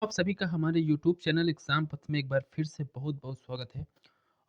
आप सभी का हमारे यूट्यूब चैनल एग्जाम पथ में एक बार फिर से बहुत बहुत स्वागत है।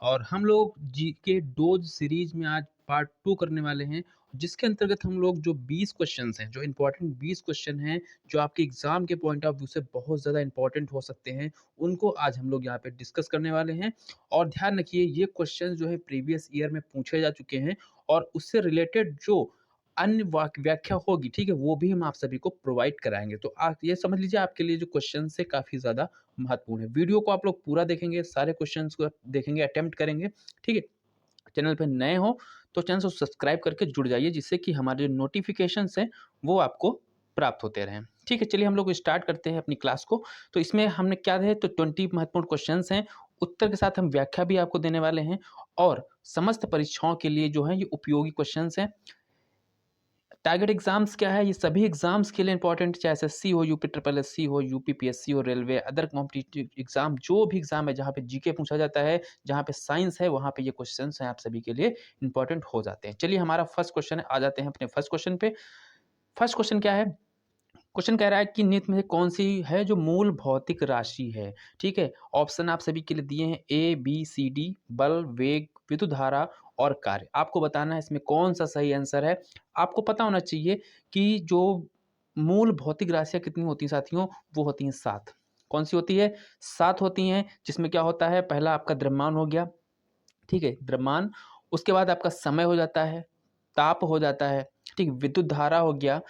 और हम लोग जी के डोज सीरीज में आज पार्ट 2 करने वाले हैं, जिसके अंतर्गत हम लोग जो 20 क्वेश्चंस हैं, जो इंपॉर्टेंट 20 क्वेश्चन हैं, जो आपके एग्जाम के पॉइंट ऑफ व्यू से बहुत ज़्यादा इंपॉर्टेंट हो सकते हैं, उनको आज हम लोग यहाँ पे डिस्कस करने वाले हैं। और ध्यान रखिए, ये क्वेश्चंस जो है प्रीवियस ईयर में पूछे जा चुके हैं, और उससे रिलेटेड जो अन्य व्याख्या होगी, ठीक है, वो भी हम आप सभी को प्रोवाइड कराएंगे। तो आप ये समझ लीजिए, आपके लिए जो क्वेश्चन है काफ़ी ज़्यादा महत्वपूर्ण है। वीडियो को आप लोग पूरा देखेंगे, सारे क्वेश्चंस को देखेंगे, अटेम्प्ट करेंगे, ठीक है। चैनल पे नए हो तो चैनल को सब्सक्राइब करके जुड़ जाइए, जिससे कि हमारे जो नोटिफिकेशंस हैं वो आपको प्राप्त होते रहें। ठीक है, चलिए हम लोग स्टार्ट करते हैं अपनी क्लास को। तो इसमें हमने क्या है, तो 20 महत्वपूर्ण क्वेश्चंस हैं, उत्तर के साथ हम व्याख्या भी आपको देने वाले हैं, और समस्त परीक्षाओं के लिए जो है ये उपयोगी क्वेश्चंस हैं। टारगेट एग्जाम्स क्या है, ये सभी एग्जाम्स के लिए इंपॉर्टेंट, चाहे एसएससी हो, यूपी ट्रिपल एससी हो, यूपी पीएससी हो, रेलवे, अदर कॉम्पिटिटिव एग्जाम, जो भी एग्जाम है जहाँ पे जीके पूछा जाता है, जहाँ पे साइंस है, वहाँ पे ये क्वेश्चंस हैं आप सभी के लिए इंपॉर्टेंट हो जाते हैं। चलिए, हमारा फर्स्ट क्वेश्चन है, आ जाते हैं अपने फर्स्ट क्वेश्चन पे। फर्स्ट क्वेश्चन क्या है? क्वेश्चन कह रहा है कि निम्न में से कौन सी है जो मूल भौतिक राशि है। ठीक है, ऑप्शन आप सभी के लिए दिए हैं ए बी सी डी, बल, वेग, विद्युत धारा और कार्य। आपको बताना है इसमें कौन सा सही आंसर है। आपको पता होना चाहिए कि जो मूल भौतिक राशियां कितनी होती हैं साथियों, वो होती हैं 7। कौन सी होती है? 7 होती हैं, जिसमें क्या होता है, पहला आपका द्रव्यमान हो गया, ठीक है, द्रव्यमान। उसके बाद आपका समय हो जाता है, ताप हो जाता है, ठीक, विद्युत धारा हो गया,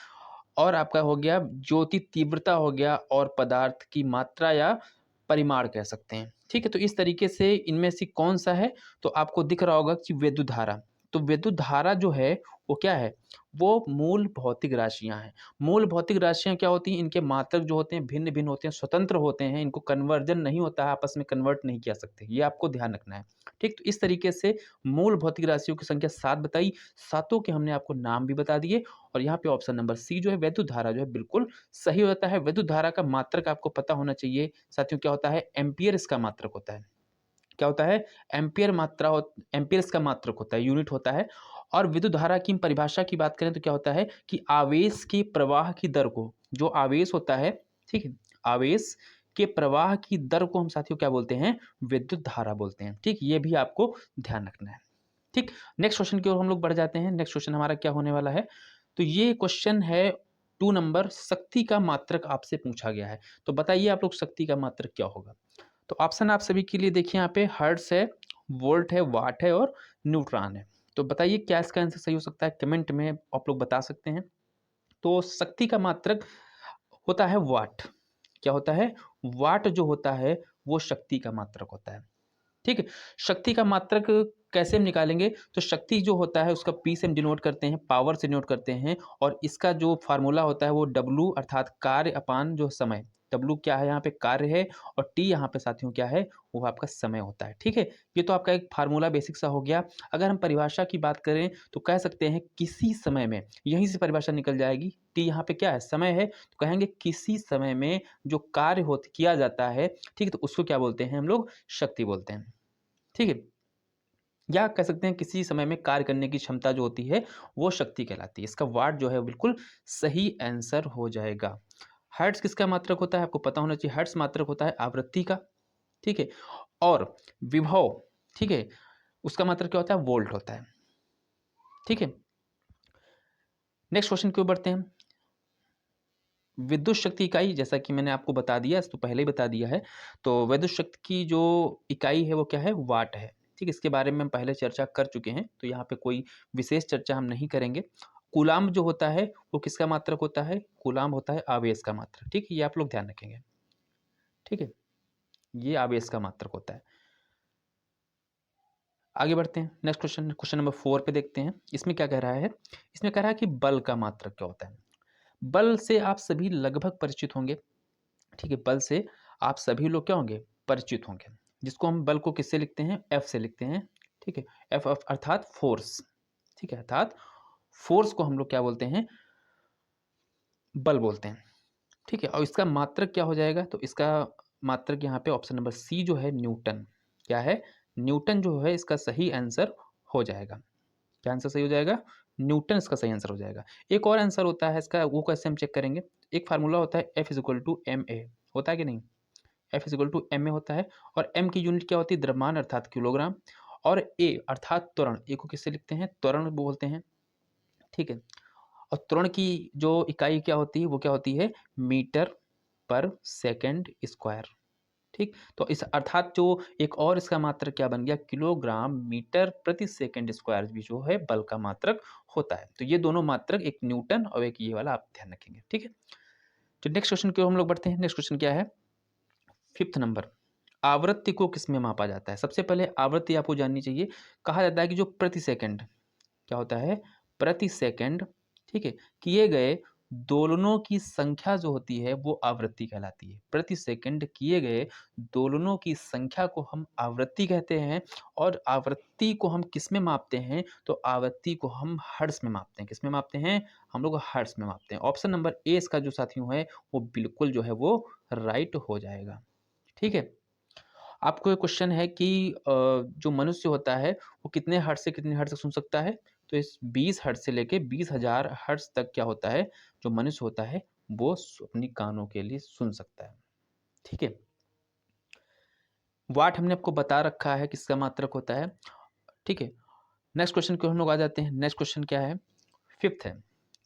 और आपका हो गया ज्योति तीव्रता हो गया, और पदार्थ की मात्रा या परिमाण कह सकते हैं। ठीक है, तो इस तरीके से इनमें से कौन सा है, तो आपको दिख रहा होगा कि विद्युत धारा। तो विद्युत धारा जो है वो क्या है, वो मूल भौतिक राशियां हैं। मूल भौतिक राशियां क्या होती हैं, इनके मात्रक जो होते हैं भिन्न भिन्न होते हैं, स्वतंत्र होते हैं, इनको कन्वर्जन नहीं होता है, आपस में कन्वर्ट नहीं किया सकते, ये आपको ध्यान रखना है। ठीक, तो इस तरीके से मूल भौतिक राशियों की संख्या 7 बताई, सातों के हमने आपको नाम भी बता दिए। और यहाँ पे ऑप्शन नंबर सी जो है विद्युत धारा जो है बिल्कुल सही होता है। विद्युत धारा का मात्रक आपको पता होना चाहिए साथियों, क्या होता है, एम्पियर इसका मात्रक होता है। क्या होता है? एम्पियर मात्रा हो, एम्पियर इसका मात्रक होता है, यूनिट होता है। और विद्युत धारा की परिभाषा की बात करें तो क्या होता है कि आवेश के प्रवाह की दर को, जो आवेश होता है, ठीक है, आवेश के प्रवाह की दर को हम साथियों क्या बोलते हैं, विद्युत धारा बोलते हैं। ठीक, ये भी आपको ध्यान रखना है। ठीक, नेक्स्ट क्वेश्चन की ओर हम लोग बढ़ जाते हैं। नेक्स्ट क्वेश्चन हमारा क्या होने वाला है, तो ये क्वेश्चन है 2 नंबर, शक्ति का मात्रक आपसे पूछा गया है। तो बताइए आप लोग, शक्ति का मात्रक क्या होगा? तो ऑप्शन आप सभी के लिए देखिए, यहाँ पे हर्ट्ज है, वोल्ट है, वाट है और न्यूट्रॉन है। तो बताइए क्या इसका आंसर सही हो सकता है, कमेंट में आप लोग बता सकते हैं। तो शक्ति का मात्रक होता है वाट। क्या होता है? वाट जो होता है वो शक्ति का मात्रक होता है। ठीक है, शक्ति का मात्रक कैसे हम निकालेंगे, तो शक्ति जो होता है उसका पी से हम डिनोट करते हैं, पावर से डिनोट करते हैं, और इसका जो फार्मूला होता है वो डब्लू अर्थात कार्य अपान जो समय, डब्लू क्या है यहाँ पे, कार्य है, और टी यहाँ पे साथियों क्या है, वो आपका समय होता है। ठीक है, ये तो आपका एक फार्मूला बेसिक सा हो गया। अगर हम परिभाषा की बात करें तो कह सकते हैं किसी समय में, यहीं से परिभाषा निकल जाएगी। टी यहाँ पे क्या है, समय है, तो कहेंगे किसी समय में जो कार्य हो किया जाता है, ठीक है, तो उसको क्या बोलते हैं हम लोग, शक्ति बोलते हैं। ठीक है, या कह सकते हैं किसी समय में कार्य करने की क्षमता जो होती है वो शक्ति कहलाती है। इसका वाट जो है बिल्कुल सही आंसर हो जाएगा। हर्ट्ज किसका मात्रक होता है, आपको पता होना चाहिए। हर्ट्ज मात्रक होता है आवृत्ति का। ठीक है, और विभव, ठीक है, उसका मात्रक क्या होता है, वोल्ट होता है। ठीक है, नेक्स्ट क्वेश्चन की ओर बढ़ते हैं। विद्युत शक्ति इकाई, जैसा कि मैंने आपको बता दिया, तो पहले ही बता दिया है, तो विद्युत शक्ति की जो इकाई है वो क्या है, वाट है। ठीक, इसके बारे में हम पहले चर्चा कर चुके हैं, तो यहाँ पे कोई विशेष चर्चा हम नहीं करेंगे। कूलाम्ब जो होता है वो किसका मात्रक होता है, कूलाम्ब होता है आवेश का मात्रक। ठीक है, ये आप लोग ध्यान रखेंगे। ठीक है, ये आवेश का मात्रक होता है। आगे बढ़ते हैं, नेक्स्ट क्वेश्चन, क्वेश्चन नंबर 4 पे देखते हैं। इसमें क्या कह रहा है, इसमें कह रहा है कि बल का मात्रक क्या होता है। बल से आप सभी लगभग परिचित होंगे। ठीक है, बल से आप सभी लोग क्या होंगे, परिचित होंगे, जिसको हम बल को किससे लिखते हैं, एफ से लिखते हैं। ठीक है, एफ अर्थात फोर्स। ठीक है, अर्थात फोर्स को हम लोग क्या बोलते हैं, बल बोलते हैं। ठीक है, और इसका मात्रक क्या हो जाएगा, तो इसका मात्रक यहाँ पे ऑप्शन नंबर सी जो है, न्यूटन। क्या है, न्यूटन जो है इसका सही आंसर हो जाएगा। क्या आंसर सही हो जाएगा, न्यूटन इसका सही आंसर हो जाएगा। एक और आंसर होता है इसका, वो कैसे हम चेक करेंगे, एक फार्मूला होता है F is equal to M A. होता है कि नहीं? F इज़ टू एम में होता है और एम की यूनिट क्या होती है? द्रव्यमान अर्थात किलोग्राम और ए अर्थात त्वरण, ए को किससे लिखते हैं? त्वरण बोलते हैं, ठीक है? और त्वरण की जो इकाई क्या होती है? वो क्या होती है? मीटर पर सेकंड स्क्वायर, ठीक? तो इस अर्थात जो एक और इसका मात्रक क्या बन गया? किलोग्राम मीटर प्रति सेकंड स्क्वायर भी जो है बल का मात्रक होता है। तो ये दोनों मात्रक, एक न्यूटन और एक ये वाला आप ध्यान रखेंगे, ठीक है? तो नेक्स्ट क्वेश्चन की ओर हम लोग बढ़ते हैं। नेक्स्ट क्वेश्चन क्या है? 5th नंबर, आवृत्ति को किसमें मापा जाता है? सबसे पहले आवृत्ति आपको जाननी चाहिए। कहा जाता है कि जो प्रति सेकंड क्या होता है? प्रति सेकंड, ठीक है, किए गए दोलनों की संख्या जो होती है वो आवृत्ति कहलाती है। प्रति सेकंड किए गए दोलनों की संख्या को हम आवृत्ति कहते हैं और आवृत्ति को हम किसमें मापते हैं? तो आवृत्ति को हम हर्ट्ज में मापते हैं। किसमें मापते हैं? हम लोग हर्ट्ज में मापते हैं। ऑप्शन नंबर ए इसका जो साथियों है वो बिल्कुल जो है वो राइट हो जाएगा, ठीक है? आपको ये क्वेश्चन है कि जो मनुष्य होता है वो कितने हर्ट्ज से कितने हर्ट्ज तक सुन सकता है? तो इस 20 हर्ट्ज से लेके 20,000 हर्ट्ज तक क्या होता है? जो मनुष्य होता है वो अपनी कानों के लिए सुन सकता है, ठीक है? वाट हमने आपको बता रखा है किसका मात्रक होता है, ठीक है? नेक्स्ट क्वेश्चन को हम लोग आ जाते हैं। नेक्स्ट क्वेश्चन क्या है? 5th है।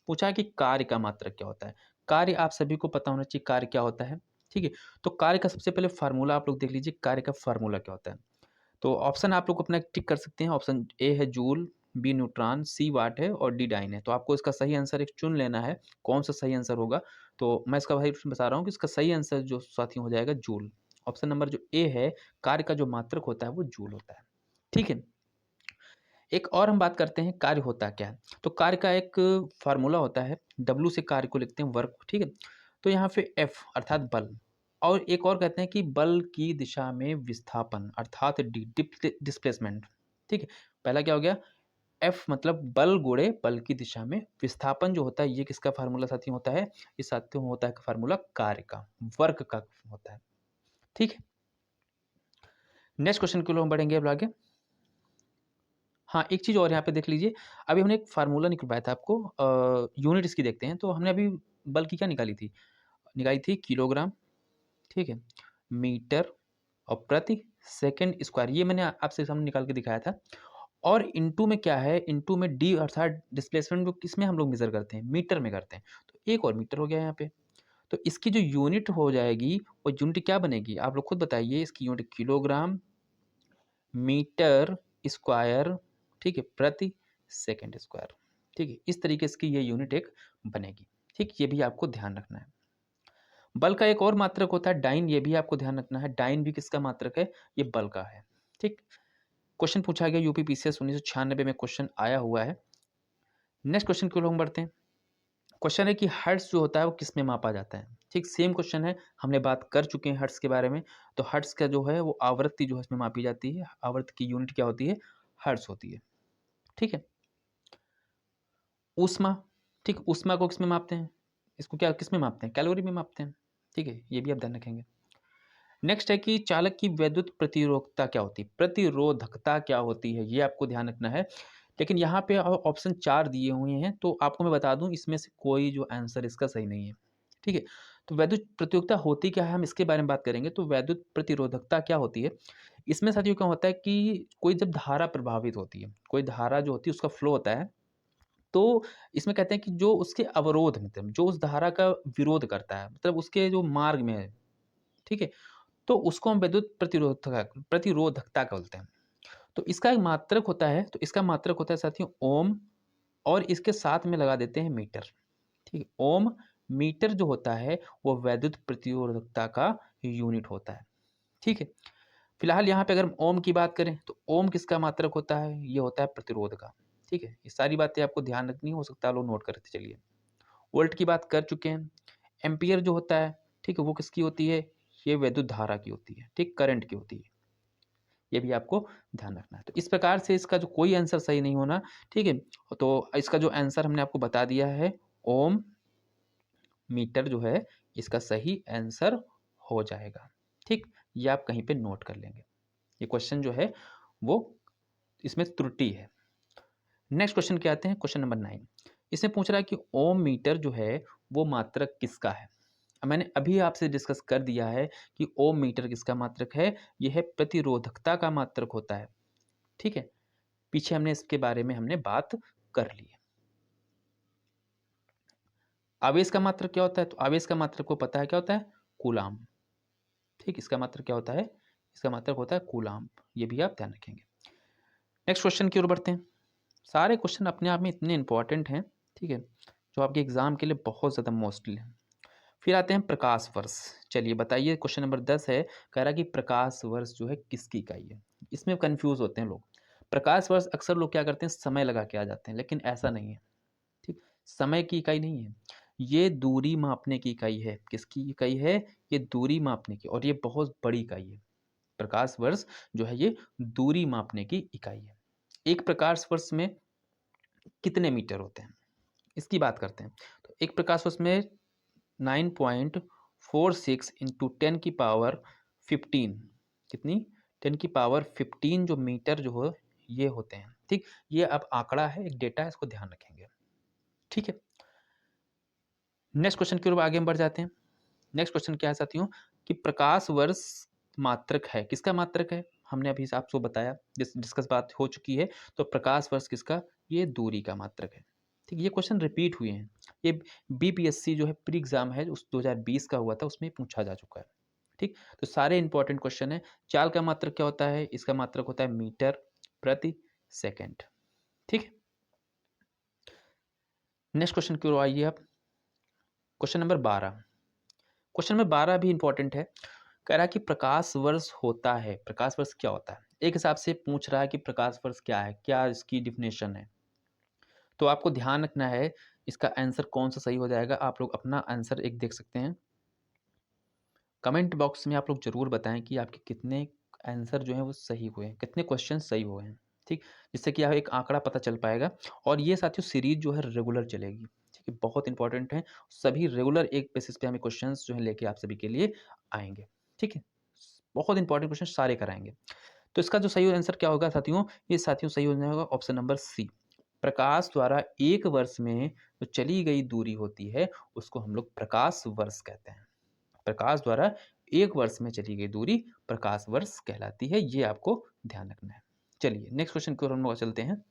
पूछा है कि कार्य का मात्रक क्या होता है? कार्य आप सभी को पता होना चाहिए कार्य क्या होता है, ठीक है? तो कार्य का सबसे पहले फार्मूला आप लोग देख लीजिए, कार्य का फार्मूला क्या होता है? तो ऑप्शन आप लोग अपना टिक कर सकते हैं। ऑप्शन ए है जूल, बी न्यूट्रॉन, सी वाट है और डी डाइन है। तो आपको इसका सही आंसर एक चुन लेना है, कौन सा सही आंसर होगा। तो मैं इसका भाई बता रहा हूँ कि इसका सही आंसर जो साथियों हो जाएगा जूल। ऑप्शन नंबर जो ए है, कार्य का जो मात्रक होता है वो जूल होता है, ठीक है? एक और हम बात करते हैं कार्य होता क्या है। तो कार्य का एक फार्मूला होता है, डब्ल्यू से कार्य को लिखते हैं वर्क, ठीक है? तो यहाँ पे एफ अर्थात बल और एक और कहते हैं कि बल की दिशा में विस्थापन अर्थात डी डिस्प्लेसमेंट, ठीक है? पहला क्या हो गया? एफ मतलब बल गुणे बल की दिशा में विस्थापन जो होता है ये किसका फार्मूला साथियों होता है? ये साथियों होता है फार्मूला कार्य का, वर्क का होता है, ठीक है? नेक्स्ट क्वेश्चन के लिए हम बढ़ेंगे अब आगे। हाँ, एक चीज़ और यहाँ पे देख लीजिए, अभी हमने एक फ़ॉर्मूला निकलवाया था आपको, यूनिट इसकी देखते हैं। तो हमने अभी बल की क्या निकाली थी? निकाली थी किलोग्राम, ठीक है? मीटर और प्रति सेकंड स्क्वायर, ये मैंने आपसे सामने निकाल के दिखाया था। और इनटू में क्या है? इनटू में डी अर्थात डिस्प्लेसमेंट को किसमें हम लोग मेज़र करते हैं? मीटर में करते हैं। तो एक और मीटर हो गया यहाँ पे। तो इसकी जो यूनिट हो जाएगी, वो यूनिट क्या बनेगी? आप लोग खुद बताइए, इसकी यूनिट किलोग्राम मीटर स्क्वायर, ठीक है, प्रति सेकंड स्क्वायर, ठीक है? इस तरीके से ये यूनिट एक बनेगी, ठीक? ये भी आपको ध्यान रखना है। बल का एक और मात्रक होता है डाइन, ये भी आपको ध्यान रखना है। डाइन भी किसका मात्रक है? ये बल का है, ठीक? क्वेश्चन पूछा गया यूपी पीसीएस 1996 में क्वेश्चन आया हुआ है। नेक्स्ट क्वेश्चन की ओर हम बढ़ते हैं। क्वेश्चन है कि हर्ट्ज जो होता है वो किस में मापा जाता है? ठीक, सेम क्वेश्चन है, हमने बात कर चुके हैं हर्ट्ज के बारे में। तो हर्ट्ज का जो है वो आवृत्ति जो है इसमें मापी जाती है। आवृत्ति की यूनिट क्या होती है? हर्ट्ज होती है, ठीक है? ऊष्मा, ठीक, ऊष्मा को किसमें मापते हैं? इसको क्या किसमें मापते हैं? कैलोरी में मापते हैं, ठीक है? ये भी आप ध्यान रखेंगे। नेक्स्ट है कि चालक की विद्युत प्रतिरोधकता क्या होती है? प्रतिरोधकता क्या होती है? ये आपको ध्यान रखना है। लेकिन यहाँ पे ऑप्शन 4 दिए हुए हैं, तो आपको मैं बता दूँ इसमें से कोई जो आंसर इसका सही नहीं है, ठीक है? तो वैद्युत प्रतिरोधकता होती क्या है? हम इसके बारे में बात करेंगे। तो वैद्युत प्रतिरोधकता क्या होती है? इसमें साथियों क्या होता है कि कोई जब धारा प्रभावित होती है, कोई धारा जो होती है उसका फ्लो होता है, तो इसमें कहते हैं कि जो उसके अवरोध मतलब जो उस धारा का विरोध करता है, मतलब उसके जो मार्ग में है, ठीक है? तो उसको हम विद्युत प्रतिरोधकता बोलते हैं। तो इसका एक मात्रक होता है, तो इसका मात्रक होता है साथियों ओम और इसके साथ में लगा देते हैं मीटर, ठीक है? ओम मीटर जो होता है वो वैद्युत प्रतिरोधकता का यूनिट होता है, ठीक है? फिलहाल यहाँ पे अगर हम ओम की बात करें तो ओम किसका मात्रक होता है? ये होता है प्रतिरोध का, ठीक है? ये सारी बातें आपको ध्यान रखनी हो सकता है लोग नोट करते चलिए। वोल्ट की बात कर चुके हैं। एम्पियर जो होता है, ठीक है, वो किसकी होती है? ये विद्युत धारा की होती है, ठीक, करंट की होती है। ये भी आपको ध्यान रखना है। तो इस प्रकार से इसका जो कोई आंसर सही नहीं होना, ठीक है? तो इसका जो आंसर हमने आपको बता दिया है ओम मीटर जो है इसका सही आंसर हो जाएगा, ठीक? ये आप कहीं पे नोट कर लेंगे। ये क्वेश्चन जो है वो इसमें त्रुटि है। नेक्स्ट क्वेश्चन क्या आते हैं? Question number 9। इसमें पूछ रहा है कि ओम मीटर जो है वो मात्रक किसका है? अब मैंने अभी आपसे डिस्कस कर दिया है कि ओम मीटर किसका मात्रक है, यह है प्रतिरोधकता का मात्रक होता है। ठीक है, पीछे हमने इसके बारे में हमने बात कर ली है। आवेश का मात्रक क्या होता है, तो आवेश का मात्रक को पता है क्या होता है, कूलाम। ठीक, इसका मात्रक क्या होता है, इसका मात्रक होता है कूलाम, ये भी आप ध्यान रखेंगे। नेक्स्ट क्वेश्चन की ओर बढ़ते हैं। सारे क्वेश्चन अपने आप में इतने इंपॉर्टेंट हैं, ठीक है, जो आपके एग्जाम के लिए बहुत ज़्यादा मोस्टली है। फिर आते हैं प्रकाश वर्ष। चलिए बताइए, क्वेश्चन नंबर 10 है, कह रहा कि प्रकाश वर्ष जो है किसकी इकाई है। इसमें कंफ्यूज होते हैं लोग। प्रकाश वर्ष अक्सर लोग क्या करते हैं, समय लगा के आ जाते हैं, लेकिन ऐसा नहीं है। ठीक, समय की इकाई नहीं है, ये दूरी मापने की इकाई है। किसकी इकाई है, ये दूरी मापने की, और ये बहुत बड़ी इकाई है। प्रकाश वर्ष जो है ये दूरी मापने की इकाई है। एक प्रकाश वर्ष में कितने मीटर होते हैं, इसकी बात करते हैं। तो एक प्रकाश वर्ष में 9.46 इंटू 10 की पावर 15, कितनी, 10 की पावर 15 जो मीटर जो हो ये होते हैं। ठीक, ये अब आंकड़ा है, एक डेटा है, इसको ध्यान रखेंगे। ठीक है, नेक्स्ट क्वेश्चन की ओर आगे हम बढ़ जाते हैं। नेक्स्ट क्वेश्चन क्या है साथियों, कि प्रकाश वर्ष मात्रक है, किसका मात्रक है, हमने अभी आपको बताया, डिस्कस बात हो चुकी है। तो प्रकाश वर्ष किसका, ये दूरी का मात्रक है। ठीक, ये क्वेश्चन रिपीट हुए हैं, ये बीपीएससी जो है प्री एग्जाम है उस 2020 का हुआ था, उसमें पूछा जा चुका है। ठीक, तो सारे इंपॉर्टेंट क्वेश्चन है। चाल का मात्रक क्या होता है, इसका मात्रक होता है मीटर प्रति सेकेंड। ठीक है, नेक्स्ट क्वेश्चन की ओर आइए आप। क्वेश्चन नंबर 12, क्वेश्चन नंबर 12 भी इंपॉर्टेंट है। कह रहा है कि प्रकाश वर्ष होता है, प्रकाश वर्ष क्या होता है, एक हिसाब से पूछ रहा है कि प्रकाश वर्ष क्या है, क्या इसकी डिफिनेशन है। तो आपको ध्यान रखना है इसका आंसर कौन सा सही हो जाएगा। आप लोग अपना आंसर एक देख सकते हैं, कमेंट बॉक्स में आप लोग जरूर बताएं कि आपके कितने आंसर जो है वो सही हुए हैं, कितने क्वेश्चन सही हुए हैं। ठीक, जिससे कि आप एक आंकड़ा पता चल पाएगा। और ये साथियों सीरीज जो है रेगुलर चलेगी। ठीक है, बहुत इंपॉर्टेंट है, सभी रेगुलर एक बेसिस पे हमें क्वेश्चंस जो है लेके आप सभी के लिए आएंगे। ठीक है, बहुत इंपॉर्टेंट क्वेश्चन सारे कराएंगे। तो इसका जो सही आंसर क्या होगा साथियों, ये साथियों सही हो जाएगा ऑप्शन नंबर सी। प्रकाश द्वारा एक वर्ष में जो चली गई दूरी होती है उसको हम लोग प्रकाश वर्ष कहते हैं। प्रकाश द्वारा एक वर्ष में चली गई दूरी प्रकाश वर्ष कहलाती है, ये आपको ध्यान रखना है। चलिए नेक्स्ट क्वेश्चन की ओर हम लोग चलते हैं।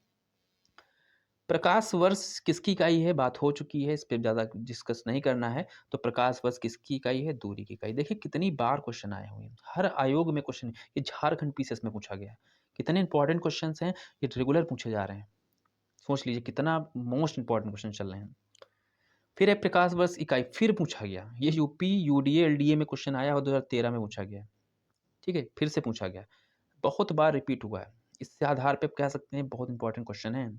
प्रकाश वर्ष किसकी इकाई है, बात हो चुकी है, इस पर ज़्यादा डिस्कस नहीं करना है। तो प्रकाश वर्ष किसकी इकाई है, दूरी की इकाई। देखिए कितनी बार क्वेश्चन आए हुए हैं, हर आयोग में क्वेश्चन, ये झारखंड पीसीएस में पूछा गया है। कितने इंपॉर्टेंट क्वेश्चन हैं, ये रेगुलर पूछे जा रहे हैं। सोच लीजिए कितना मोस्ट इंपॉर्टेंट क्वेश्चन चल रहे हैं। फिर है प्रकाश वर्ष इकाई, फिर पूछा गया, ये यूपी यूडीए एलडीए में क्वेश्चन आया और 2013 में पूछा गया। ठीक है, फिर से पूछा गया, बहुत बार रिपीट हुआ है। इससे आधार पे कह सकते हैं बहुत इंपॉर्टेंट क्वेश्चन है।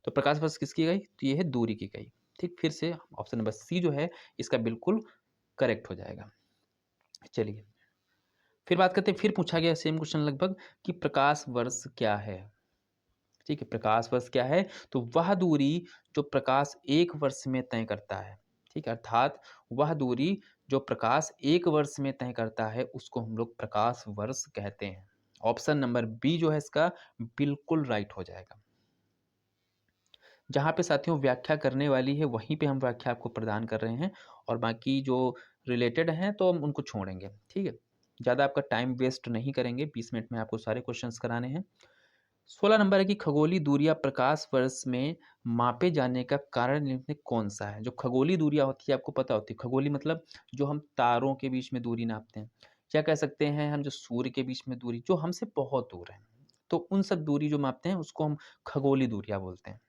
तो प्रकाश वर्ष किसकी गई, तो ये है दूरी की गई। ठीक, फिर से ऑप्शन नंबर सी जो है इसका बिल्कुल करेक्ट हो जाएगा। चलिए फिर बात करते हैं, फिर पूछा गया सेम क्वेश्चन लगभग, कि प्रकाश वर्ष क्या है। ठीक है, प्रकाश वर्ष क्या है, तो वह दूरी जो प्रकाश एक वर्ष में तय करता है। ठीक है, अर्थात वह दूरी जो प्रकाश एक वर्ष में तय करता है उसको हम लोग प्रकाश वर्ष कहते हैं। ऑप्शन नंबर बी जो है इसका बिल्कुल राइट हो जाएगा। जहाँ पे साथियों व्याख्या करने वाली है वहीं पे हम व्याख्या आपको प्रदान कर रहे हैं, और बाकी जो रिलेटेड हैं तो हम उनको छोड़ेंगे। ठीक है, ज़्यादा आपका टाइम वेस्ट नहीं करेंगे, 20 मिनट में आपको सारे क्वेश्चंस कराने हैं। 16 नंबर है कि खगोलीय दूरियां प्रकाश वर्ष में मापे जाने का कारण निम्न में कौन सा है। जो खगोलीय दूरियां होती है आपको पता होती है, खगोलीय मतलब जो हम तारों के बीच में दूरी नापते हैं, क्या कह सकते हैं हम, जो सूर्य के बीच में दूरी जो हमसे बहुत दूर है, तो उन सब दूरी जो मापते हैं उसको हम खगोलीय दूरियां बोलते हैं।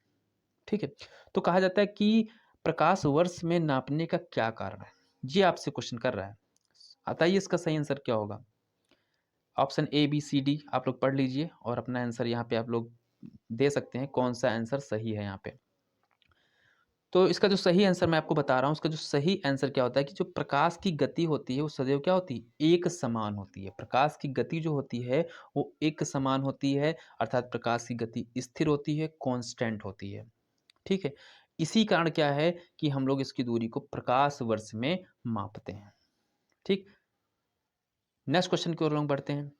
ठीक है, तो कहा जाता है कि प्रकाश वर्ष में नापने का क्या कारण है, ये आपसे क्वेश्चन कर रहा है। बताइए इसका सही आंसर क्या होगा। Option A B C D आप लोग पढ़ लीजिए और अपना आंसर यहाँ पे आप लोग दे सकते हैं, कौन सा आंसर सही है यहाँ पे। तो इसका जो सही आंसर मैं आपको बता रहा हूँ, उसका जो सही आंसर क्या होता है कि जो प्रकाश की गति होती है वो सदैव क्या होती है, एक समान होती है। प्रकाश की गति जो होती है वो एक समान होती है, अर्थात प्रकाश की गति स्थिर होती है, कांस्टेंट होती है। ठीक है, इसी कारण क्या है कि हम लोग इसकी दूरी को प्रकाश वर्ष में मापते हैं। ठीक, नेक्स्ट क्वेश्चन की ओर लोग बढ़ते हैं।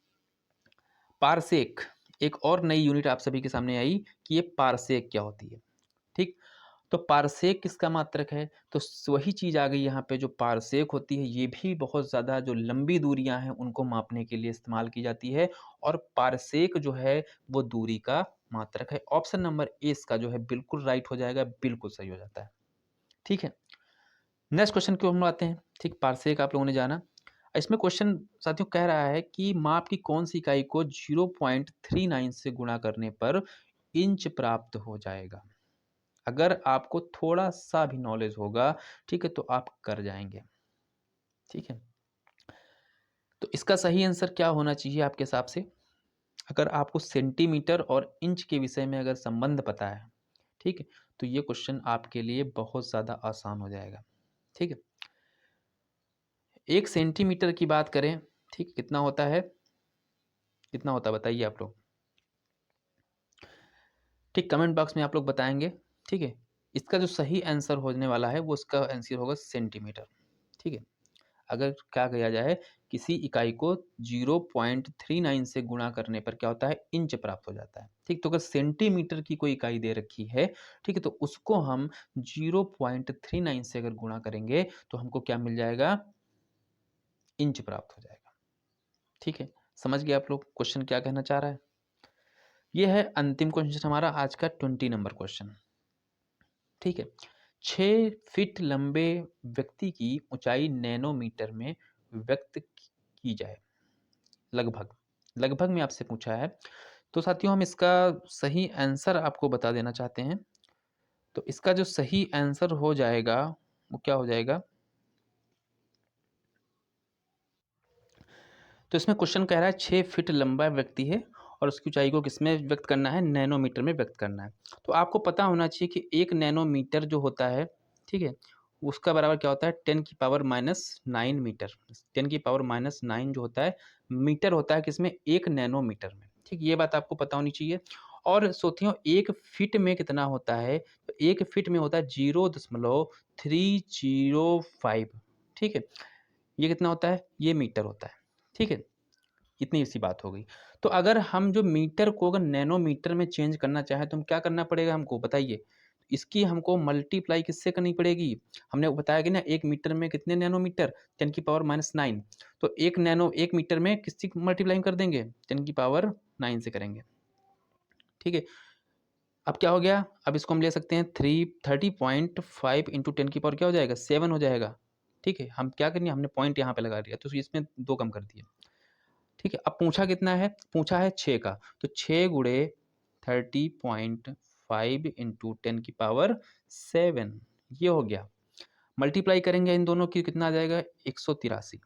पारसेक, एक और नई यूनिट आप सभी के सामने आई कि ये पारसेक क्या होती है। ठीक, तो पारसेक किसका मात्रक है? तो वही चीज़ आ गई यहाँ पे, जो पारसेक होती है ये भी बहुत ज़्यादा जो लंबी दूरियाँ हैं उनको मापने के लिए इस्तेमाल की जाती है, और पारसेक जो है वो दूरी का मात्रक है। ऑप्शन नंबर ए इसका जो है बिल्कुल राइट हो जाएगा, बिल्कुल सही हो जाता है। ठीक है? नेक्स्ट क्वेश्चन की ओर हम आते हैं। ठीक, पारसेक आप लोगों ने जाना। इसमें क्वेश्चन साथियों कह रहा है कि माप की कौन सी इकाई को 0.39 से गुणा करने पर इंच प्राप्त हो जाएगा? अगर आपको थोड़ा-सा भी नॉलेज होगा, ठीक है, तो आप कर जाएँगे। ठीक है? तो इसका सही आंसर क्या होना चाहिए आपके हिसाब से? अगर आपको सेंटीमीटर और इंच के विषय में अगर संबंध पता है, ठीक है, तो ये क्वेश्चन आपके लिए बहुत ज़्यादा आसान हो जाएगा। ठीक है? 1 सेंटीमीटर की बात करें, ठीक, कितना होता है? कितना होता है बताइए आप लोग? ठीक, कमेंट बॉक्स में आप लोग बताएँगे, ठीक है? इसका जो सही आंसर होने वाला है, वो इसका आंसर होगा सेंटीमीटर, ठीक है? अगर क्या किया जाए, किसी इकाई को 0.39 से गुणा करने पर क्या होता है, इंच प्राप्त हो जाता है। ठीक, तो अगर सेंटीमीटर की कोई इकाई दे रखी है, ठीक है, तो उसको हम 0.39 से अगर गुणा करेंगे तो हमको क्या मिल जाएगा, इंच प्राप्त हो जाएगा। ठीक है, समझ गए आप लोग क्वेश्चन क्या कहना चाह रहा है? ये है अंतिम क्वेश्चन हमारा आज का 20 नंबर क्वेश्चन। ठीक है, 6 फीट लंबे व्यक्ति की ऊंचाई नैनोमीटर में व्यक्त की जाए, लगभग। लगभग में आपसे पूछा है। तो साथियों हम इसका सही आंसर आपको बता देना चाहते हैं। तो इसका जो सही आंसर हो जाएगा, वो क्या हो जाएगा? तो इसमें क्वेश्चन कह रहा है 6 फीट लंबा व्यक्ति है और उसकी ऊंचाई को किसमें व्यक्त करना है? नैनोमीटर में व्यक्त करना है। तो आपको पता होना चाहिए कि 1 नैनोमीटर जो होता है, ठीक है? उसका बराबर क्या होता है? 10 की पावर -9 मीटर। 10 की पावर -9 जो होता है, मीटर होता है किसमें? 1 नैनोमीटर में। ठीक, ये बात आपको पता होनी चाहिए। और साथियों 1 फीट में कितना होता है? तो 1 फीट में होता है 0.305। ठीक है? ये कितना होता है? ये मीटर होता है। ठीक है? इतनी सी बात हो गई। तो अगर हम जो मीटर को अगर नैनोमीटर में चेंज करना चाहें तो हम क्या करना पड़ेगा हमको बताइए? इसकी हमको मल्टीप्लाई किससे करनी पड़ेगी? हमने बताया कि ना 1 मीटर में कितने नैनोमीटर? 10 की पावर -9। तो 1 मीटर में किससे मल्टीप्लाई कर देंगे? 10 की पावर 9 से करेंगे। ठीक है? अब क्या हो गया? अब इसको हम ले सकते हैं 30.5 इंटू 10 की पावर क्या हो जाएगा? 7 हो जाएगा। ठीक है? हम क्या करेंगे, हमने पॉइंट यहाँ पे लगा दिया तो इसमें 2 कम कर दिए। ठीक है, अब पूछा कितना है? पूछा है 6 का, तो 6 गुणे 30.5 इंटू 10 की पावर 7, ये हो गया। मल्टीप्लाई करेंगे इन दोनों की, कितना आ जाएगा? 183।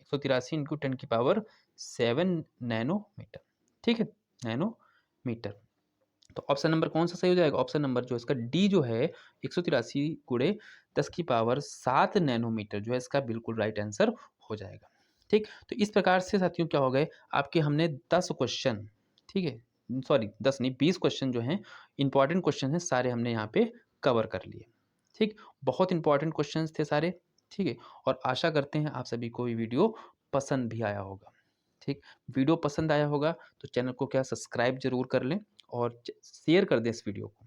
183 इंटू 10 की पावर 7 नैनोमीटर। ठीक है, नैनोमीटर। तो ऑप्शन नंबर कौन सा सही हो जाएगा? ऑप्शन नंबर जो इसका डी जो है 183 गुणे 10 की पावर 7 नैनोमीटर जो है इसका बिल्कुल राइट आंसर हो जाएगा। ठीक, तो इस प्रकार से साथियों क्या हो गए आपके, हमने 10 क्वेश्चन, ठीक है, सॉरी 10 नहीं 20 क्वेश्चन जो हैं इंपॉर्टेंट क्वेश्चन हैं, सारे हमने यहाँ पे कवर कर लिए। ठीक, बहुत इंपॉर्टेंट क्वेश्चन थे सारे। ठीक है, और आशा करते हैं आप सभी को ये वीडियो पसंद भी आया होगा। ठीक, वीडियो पसंद आया होगा तो चैनल को क्या सब्सक्राइब जरूर कर लें और शेयर कर दें इस वीडियो को।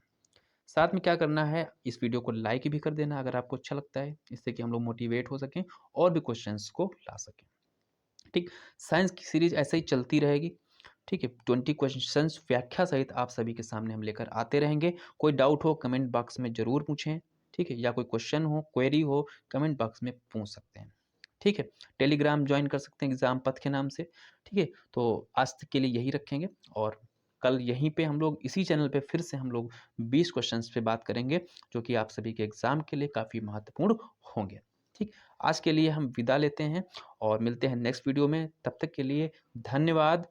साथ में क्या करना है, इस वीडियो को लाइक भी कर देना अगर आपको अच्छा लगता है, इससे कि हम लोग मोटिवेट हो सकें और भी क्वेश्चंस को ला सकें। ठीक, साइंस की सीरीज ऐसे ही चलती रहेगी। ठीक है, 20 क्वेश्चंस व्याख्या सहित आप सभी के सामने हम लेकर आते रहेंगे। कोई डाउट हो कमेंट बॉक्स में ज़रूर पूछें। ठीक है, या कोई क्वेश्चन हो, क्वेरी हो, कमेंट बॉक्स में पूछ सकते हैं। ठीक है, टेलीग्राम ज्वाइन कर सकते हैं एग्जाम पथ के नाम से। ठीक है, तो आज तक के लिए यही रखेंगे और कल यहीं पे हम लोग इसी चैनल पे फिर से हम लोग 20 क्वेश्चंस पे बात करेंगे जो कि आप सभी के एग्जाम के लिए काफ़ी महत्वपूर्ण होंगे। ठीक, आज के लिए हम विदा लेते हैं और मिलते हैं नेक्स्ट वीडियो में। तब तक के लिए धन्यवाद।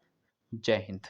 जय हिंद।